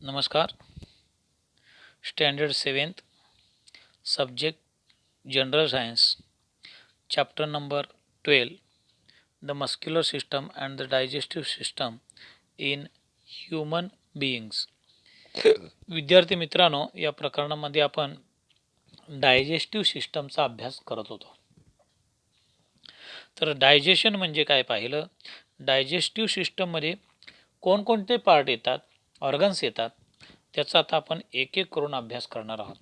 नमस्कार. Standard 7th subject general science chapter number 12 the muscular system and the digestive system in human beings. विद्यार्थी मित्रांनो, या प्रकरणामध्ये आपण डायजेस्टिव्ह सिस्टमचा अभ्यास करत होतो. तर डायजेशन म्हणजे काय पाहिलं. डायजेस्टिव्ह सिस्टममध्ये कोणकोणते पार्ट येतात, ऑर्गन्स येतात, त्याचा आता आपण एक एक करून अभ्यास करणार आहोत.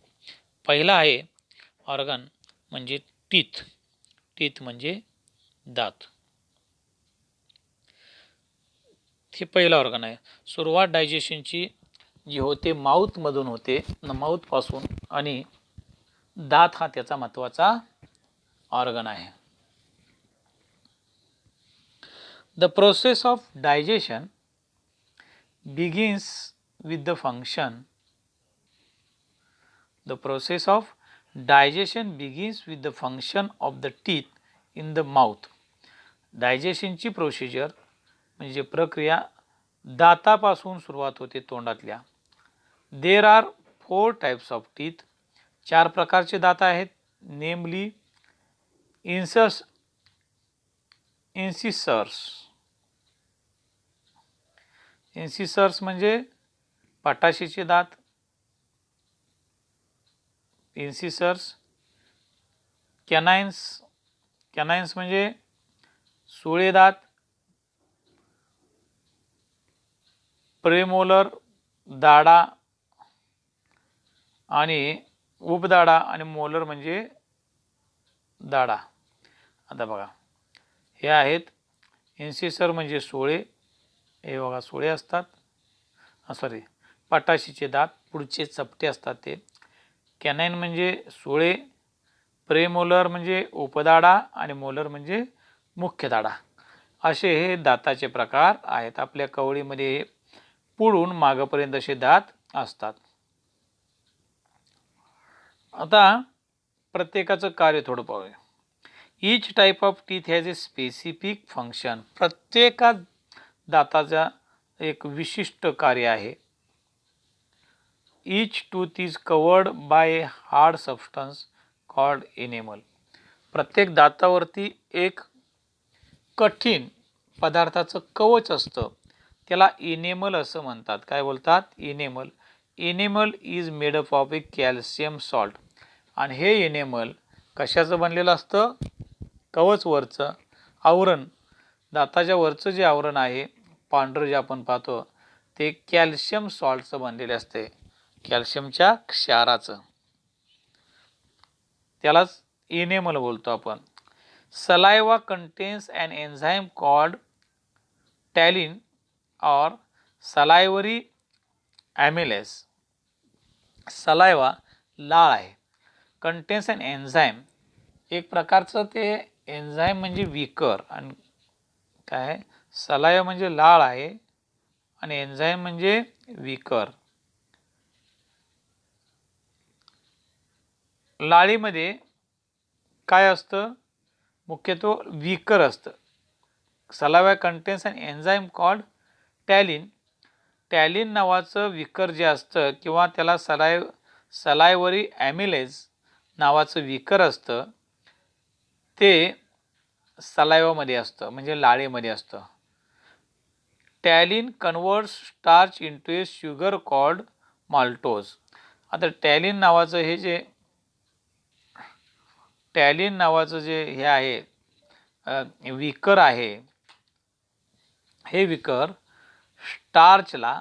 पहिला आहे ऑर्गन म्हणजे टीथ. टीथ म्हणजे दात. हे पहिला ऑर्गन आहे. सुरुवात डायजेशनची जी होते माउथमधून होते, माउथपासून, आणि दात हा त्याचा महत्त्वाचा ऑर्गन आहे. The process of digestion begins with the function. The process of digestion begins with the function of the teeth in the mouth. डायजेशनची प्रोसिजर म्हणजे प्रक्रिया दातापासून सुरुवात होते, तोंडातल्या. There are 4 types of teeth. 4 प्रकारचे दात आहेत. नेमली इन्सिसर्स म्हणजे पाटाशीचे दात. इन्सिसर्स. कॅनाइन्स म्हणजे सुळे दात. प्रेमोलर दाढा आणि उपदाढा, आणि मोलर म्हणजे दाढा. आता बघा, हे आहेत इन्सिसर म्हणजे सुळे. हे बघा, सुळे असतात. पाटाशीचे दात पुढचे चपटे असतात ते. कॅनाइन म्हणजे सुळे. प्रेमोलर म्हणजे उपदाढा, आणि मोलर म्हणजे मुख्य दाढा. असे हे दाताचे प्रकार आहेत. आपल्या कवळीमध्ये पुढून मागपर्यंत असे दात असतात. आता प्रत्येकाचं कार्य थोडं पाहूया. Each type of teeth has a specific function. प्रत्येका दाताचा एक विशिष्ट कार्य आहे. Each tooth is covered by a hard substance called enamel. प्रत्येक दातावरती एक कठीण पदार्थाचं कवच असतं, त्याला एनेमल असं म्हणतात. काय बोलतात? Enamel. Enamel is made up of A calcium salt. आणि हे एनेमल कशाचं बनलेलं असतं? कवच, वरचं आवरण, दाताच्या वरचं जे आवरण आहे पांढरं जे आपण पाहतो, ते कॅल्शियम सॉल्टचं बनलेले असते, कॅल्शियमच्या क्षाराचं. त्यालाच एनेमल बोलतो आपण. सलाइवा कंटेन्स अन एन्झाइम कॉल्ड टॅलिन और सलाइवरी ॲमिलेज. सलाइवा लाळ आहे. कंटेन्स अन एन्झाइम, एक प्रकारचं ते एन्झाइम म्हणजे विकर. आणि काय, सलाइवा म्हणजे लाळ आहे आणि एन्झाइम म्हणजे विकर. लाळीमध्ये काय असतं? मुख्यत्वे विकर असतं. सलाइवा कंटेन्स अन एन्झाइम कॉल्ड टॅलिन. टॅलिन नावाचं विकर जे असतं, किंवा त्याला सलाइवरी ॲमिलेज नावाचं विकर असतं, ते सलाइवामध्ये असतं, म्हणजे लाळेमध्ये असतं. टॅलिन कन्वर्ट्स स्टार्च इंटू ए शुगर कॉल्ड माल्टोज. आता टॅलिन नावाचं जे हे आहे विकर आहे, हे विकर स्टार्चला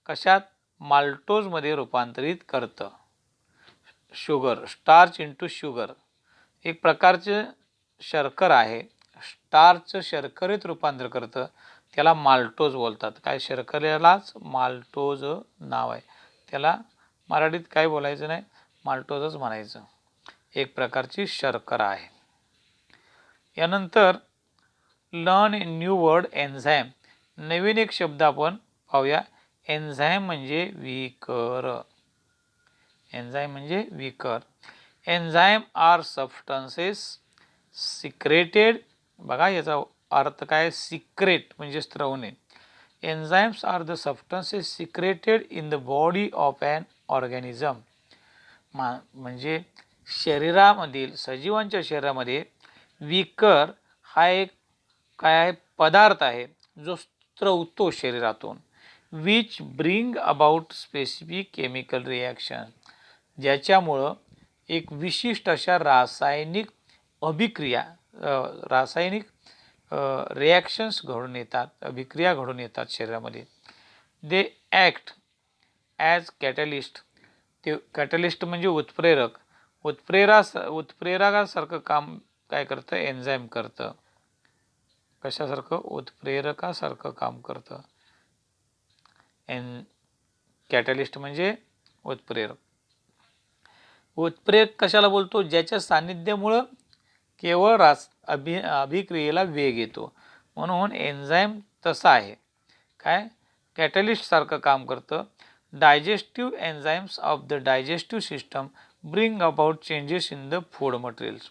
कशात? माल्टोजमध्ये रूपांतरित करतं. शुगर, स्टार्च इंटू शुगर, एक प्रकारचे शर्कर आहे. स्टार्च शर्करेत रूपांतर करतं, त्याला माल्टोज बोलतात. काय, शर्करेलाच माल्टोज नाव आहे. त्याला मराठीत काय बोलायचं नाही, माल्टोजच म्हणायचं. एक प्रकारची शर्करा आहे. यानंतर learn a new word, enzyme. नवीन एक शब्द आपण पाहूया. एन्झाइम म्हणजे विकर. एन्झाइम म्हणजे विकर. Enzyme are substances secreted. बघा, याचा अर्थ काय? सिक्रेट म्हणजे स्त्रवणे. Enzymes are the substances secreted in the body of an organism. म्हणजे शरीरामधील सजीवांच्या शरीरामध्ये विकर हा एक काय आहे पदार्थ आहे जो स्त्रवतो शरीरातून, which bring about specific chemical reaction, ज्याच्यामुळं एक विशिष्ट अशा रासायनिक अभिक्रिया रासायनिक रिॲक्शन्स घडून येतात, अभिक्रिया घडून येतात शरीरामध्ये. They act as catalyst. ते कॅटलिस्ट म्हणजे उत्प्रेरक. उत्प्रेरकासारखं काम काय करतं एन्झाईम करतं. कशासारखं? उत्प्रेरकासारखं काम करतं. कॅटलिस्ट म्हणजे उत्प्रेरक. उत्प्रेरक कशाला बोलतो? ज्याच्या सान्निध्यामुळं केवळ अभिक्रियेला वेग येतो. म्हणून एन्झाईम तसा आहे. काय? कॅटलिस्टसारखं काम करतं. Digestive enzymes of the digestive system bring about changes in the food materials.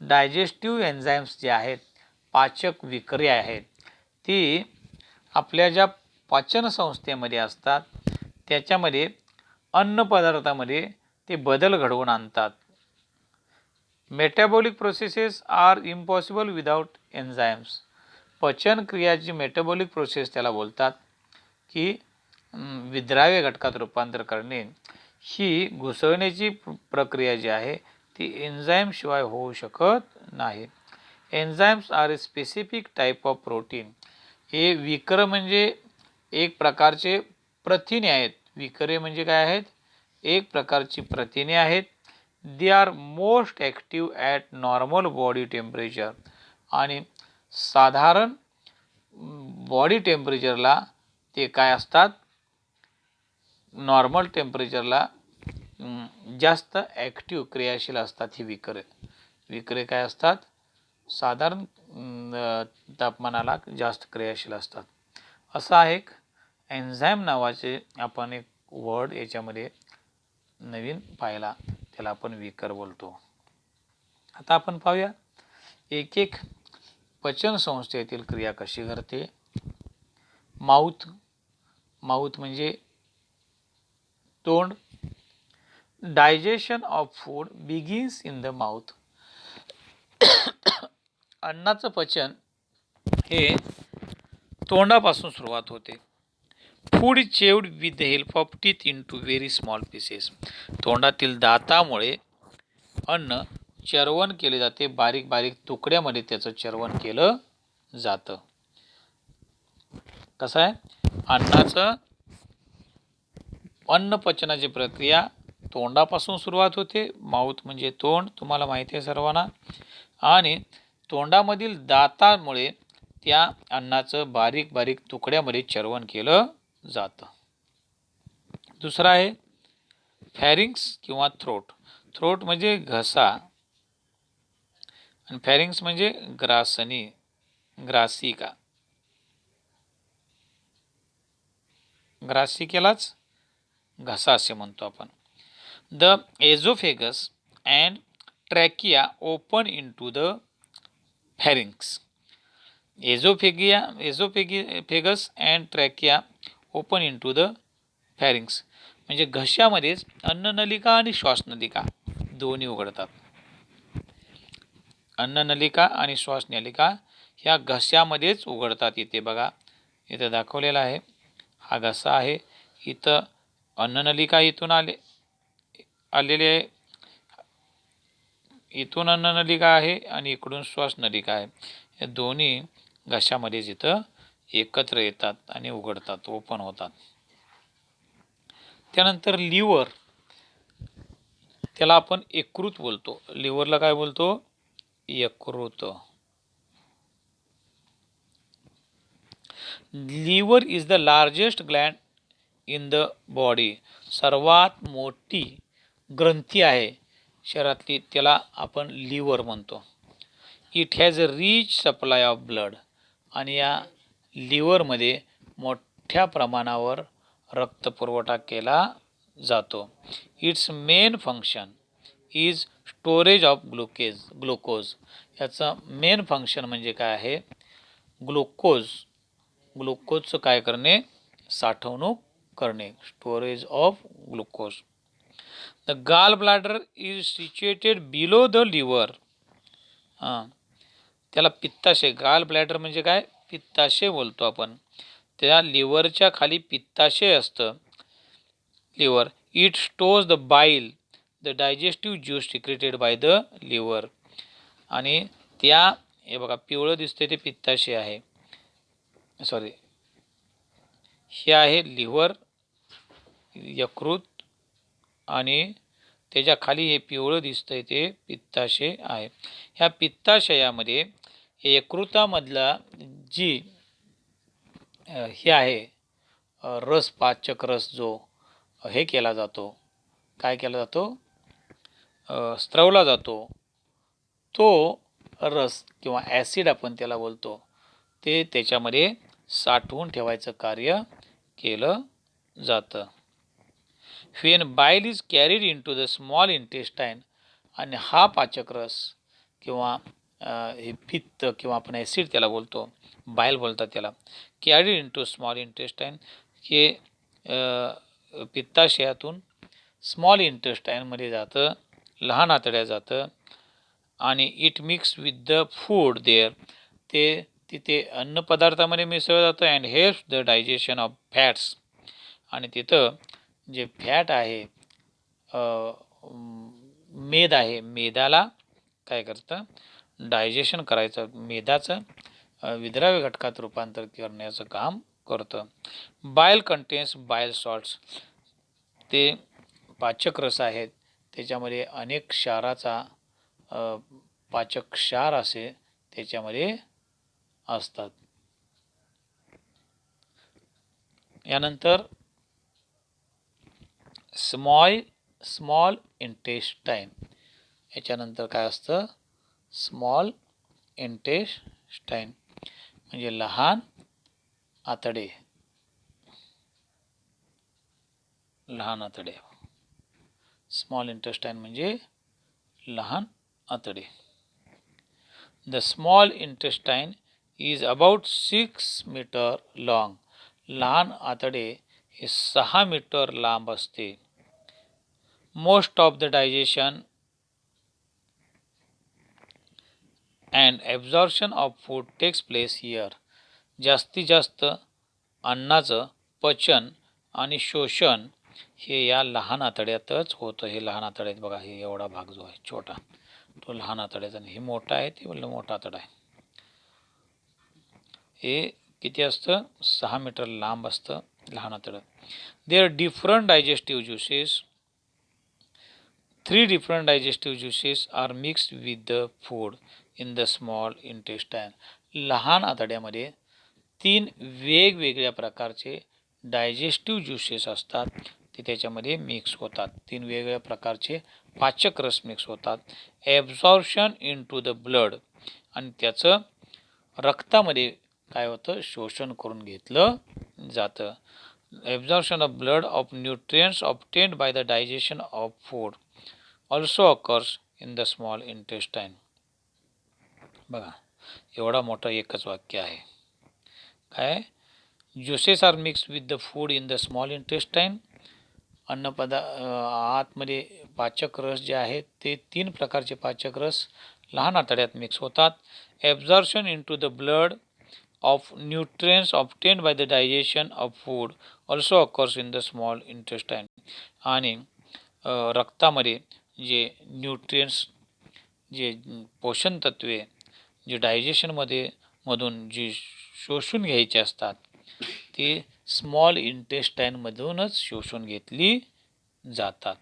Digestive enzymes जे आहेत, पाचक विक्रिया आहेत, ती आपल्या ज्या पाचन संस्थेमध्ये असतात त्याच्यामध्ये अन्नपदार्थामध्ये ते बदल घडवून आणतात. Metabolic processes are impossible without enzymes. पचन क्रियाची मेटाबॉलिक प्रोसेस त्याला बोलतात की विद्राव्य घटकात रूपांतर करणे, ही घुसळण्याची प्रक्रिया जी आहे ती एन्झाईम शिवाय होऊ शकत नाही. Enzymes are a specific type of protein. हे विकर म्हणजे एक प्रकारचे प्रथिने आहेत. विकरे म्हणजे काय आहेत? एक प्रकारची प्रथिने आहेत. They are most active at normal body temperature. आणि साधारण बॉडी टेम्परेचरला ते काय असतात? नॉर्मल टेम्परेचरला जास्त ॲक्टिव्ह क्रियाशील असतात ही विकरे. विकरे काय असतात? साधारण तापमानाला जास्त क्रियाशील असतात. असा एक एन्झाईम नावाचे आपण एक वर्ड याच्यामध्ये नवीन पाहिला, त्याला आपण विकर बोलतो. आता आपण पाहूया एक एक पचन संस्थेतील क्रिया कशी घडते. माउथ. माउथ म्हणजे तोंड. Digestion of food begins in the mouth. अन्नाचं पचन हे तोंडापासून सुरुवात होते. Food is chewed with the help of teeth into very small pieces. तोंडातील दातामुळे अन्न चर्वण केले जाते. बारीक बारीक तुकड्यामध्ये त्याचं चर्वण केलं जातं. कसं आहे? अन्नाचं अन्न पचनाची प्रक्रिया तोंडापासून सुरुवात होते. माउथ म्हणजे तोंड, तुम्हाला माहिती आहे सर्वांना. आणि तोंडामधील दातांमुळे त्या अन्नाचं बारीक बारीक तुकड्यामध्ये चर्वण केलं जातं. दुसरा आहे फॅरिंग्स किंवा थ्रोट. थ्रोट म्हणजे घसा आणि फॅरिंग्स म्हणजे ग्रासनी, ग्रासिका. ग्रासिकेलाच घसा असे म्हणतो आपण. The oesophagus and trachea open into the pharynx. फेगस and trachea open into the pharynx म्हणजे घशामध्येच अन्ननलिका आणि श्वासनलिका दोन्ही उघडतात. अन्ननलिका आणि श्वासनलिका ह्या घशामध्येच उघडतात. इथे बघा, इथं दाखवलेला आहे, हा घसा आहे. इथं अन्ननलिका इथून आलेली आहे, इथून अन्ननलिका आहे आणि इकडून श्वासनलिका आहे. या दोन्ही घशामध्येच इथं एकत्र येतात आणि उघडतात, ओपन होतात. त्यानंतर लिव्हर, त्याला आपण यकृत बोलतो. लिव्हरला काय बोलतो? यकृत. Liver is the largest gland in the body. सर्वात मोठी ग्रंथी आहे शरीरातली, त्याला आपण लिव्हर म्हणतो. It has a rich supply of blood. आणि या लिव्हरमध्ये मोठ्या प्रमाणावर रक्तपुरवठा केला जातो. Its main function is storage of glucose. याचं मेन फंक्शन म्हणजे काय आहे? ग्लुकोज ग्लुकोजचं काय करणे, साठवणूक करणे, storage of glucose. The gall bladder is situated below the liver. हां, त्याला पित्ताशय, गाल ब्लॅडर म्हणजे काय, पित्ताशय बोलतो आपण. त्या लिव्हरच्या खाली पित्ताशय असतं. Liver, it stores the bile, the digestive juice secreted by the liver. आणि त्या, हे बघा पिवळं दिसते ते पित्ताशय आहे, सॉरी हे आहे लिव्हर, यकृत, आणि त्याच्या खाली हे पिवळं दिसतंय ते पित्ताशय आहे. ह्या पित्ताशयामध्ये यकृतामधला जी हे आहे रस, पाचक रस जो हे केला जातो, काय केला जातो, स्त्रवला जातो, तो रस किंवा ॲसिड आपण त्याला बोलतो, ते त्याच्यामध्ये साठवून ठेवायचं कार्य केलं जातं. When bile is carried into the small intestine, आणि हा पाचक रस किंवा हे पित्त किंवा आपण ॲसिड त्याला बोलतो, बाईल बोलतात त्याला, carried into small intestine, हे पित्ताशयातून स्मॉल इंटेस्टाईनमध्ये जातं, लहान आतड्यात जातं, आणि it mix with the food there, ते तिथे अन्नपदार्थामध्ये मिसळलं जातं. And helps the digestion of fats, आणि तिथं जे फॅट आहे, मेद आहे, मेदाला काय करतं, डायजेशन करायचं, मेदाचं विद्राव्य घटकात रूपांतर करण्याचं काम करतं. बाईल कंटेन्स बाईल सॉल्ट्स, ते पाचक रस आहेत त्याच्यामध्ये अनेक क्षाराचा पाचक क्षार असे त्याच्यामध्ये असतात. यानंतर स्मॉल इंटेस्टाईन, याच्यानंतर काय असतं, स्मॉल इंटेस्टाईन म्हणजे लहान आतडे, लहान आतडे. स्मॉल इंटेस्टाईन म्हणजे लहान आतडे. The small intestine is about 6 metre long, लहान आतडे हे 6 मीटर लांब असते. Most of the digestion and absorption of food takes place here, जास्तीत जास्त अन्नाचं पचन आणि शोषण हे या लहान आतड्यातच होतं. हे लहान आतड्यात बघा, हे एवढा भाग जो आहे छोटा, तो लहान आतड्याचा, आणि हे मोठा आहे ते बोललं मोठा आतडा आहे. हे किती असतं, 6 मीटर लांब असतं लहान आतडं. There different digestive juices, 3 different digestive juices are mixed with the food in the small intestine. लहान आतड्यामध्ये 3 वेगवेगळ्या प्रकारचे डायजेस्टिव्ह ज्युसेस असतात, ते त्याच्यामध्ये मिक्स होतात. 3 वेगवेगळ्या प्रकारचे पाचक रस मिक्स होतात. Absorption into the blood, आणि त्याचं रक्तामध्ये काय होतं, शोषण करून घेतलं जातं. Absorption of blood of nutrients obtained by the digestion of food also occurs in the small intestine. बघा एवढा मोठं एकच वाक्य आहे. काय, juices are mix with the food in the small intestine, आतमध्ये पाचक रस जे आहेत ते 3 प्रकारचे पाचक रस लहान आतड्यात मिक्स होतात. Absorption into the blood of nutrients obtained by the digestion of food also occurs in the small intestine, आणि रक्तामध्ये जे न्यूट्रिएंट्स, जे पोषण तत्वे जे डायजेशनमध्ये मधून जी शोषून घ्यायची असतात, ती स्मॉल इंटेस्टाईनमधूनच शोषून घेतली जातात.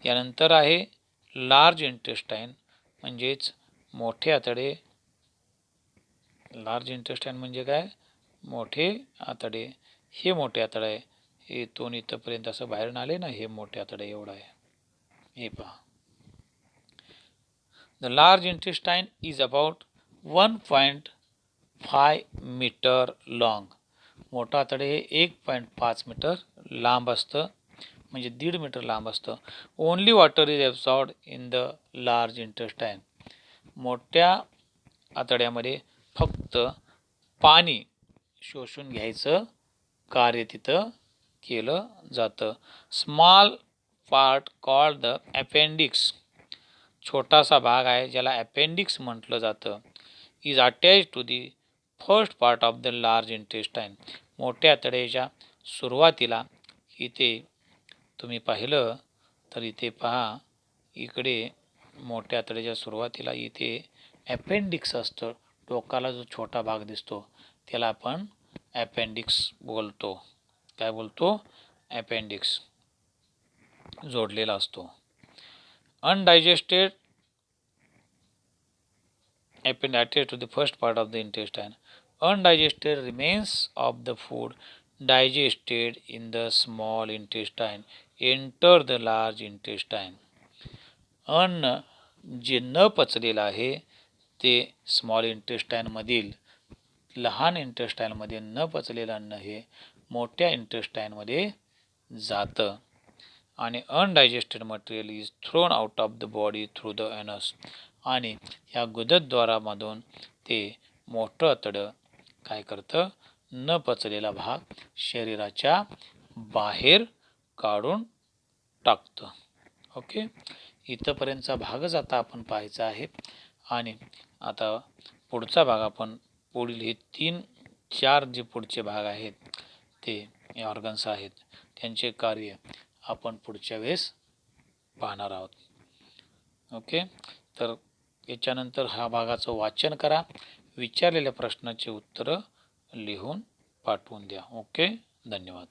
यानंतर आहे लार्ज इंटेस्टाईन, म्हणजेच मोठे आतडे. लार्ज इंटेस्टाईन म्हणजे काय, मोठे आतडे. हे मोठे आतडे आहे, हे इथून इथंपर्यंत असं बाहेरून आले ना, हे मोठे आतडे एवढं आहे. हे पहा, the large intestine is about 1.5 metre long. मोठं आतडे हे 1.5 मीटर लांब असतं, म्हणजे 1.5 मीटर लांब असतं. Only water is absorbed in the large intestine. मोठ्या आतड्यामध्ये फक्त पाणी शोषून घ्यायचं कार्य तिथं केलं जातं. Small part called the appendix, छोटासा भाग आहे ज्याला अपेंडिक्स म्हटलं जातं, is attach to the first part of the large intestine. मोठ्या आतड्याच्या सुरुवातीला इथे तुम्ही पाहिलं तर इथे पहा, इकडे मोठ्या आतड्याच्या सुरुवातीला इथे अपेंडिक्स असतं. डोकाला जो छोटा भाग दिसतो त्याला आपण अपेंडिक्स बोलतो. काय बोलतो? अपेंडिक्स जोडलेला असतो. Undigested appendage to the first part of the intestine. Undigested remains of the food digested in the small intestine enter the large intestine. अन्न जे न पचलेलं आहे ते स्मॉल इंटेस्टाईनमधील लहान इंटेस्टाईनमध्ये न पचलेलं अन्न हे मोठ्या इंटेस्टाईनमध्ये जातं आणि undigested material is thrown out of the body through the anus. आणि या गुदद्वारामधून ते मोठं आतडं काय करतं? न पचलेला भाग शरीराच्या बाहेर काढून टाकतं. ओके, इथंपर्यंतचा भागच आता आपण पाहायचा आहे. आणि आता पुढचा भाग आपण पुढील हे 3-4 जे पुढचे भाग आहेत ते ऑर्गन्स आहेत त्यांचे कार्य आपण पुढच्या वेळेस पाहणार आहोत. ओके, तर याच्यानंतर हा भागाचं वाचन करा, विचारलेल्या प्रश्नाचे उत्तरं लिहून पाठवून द्या. ओके, धन्यवाद.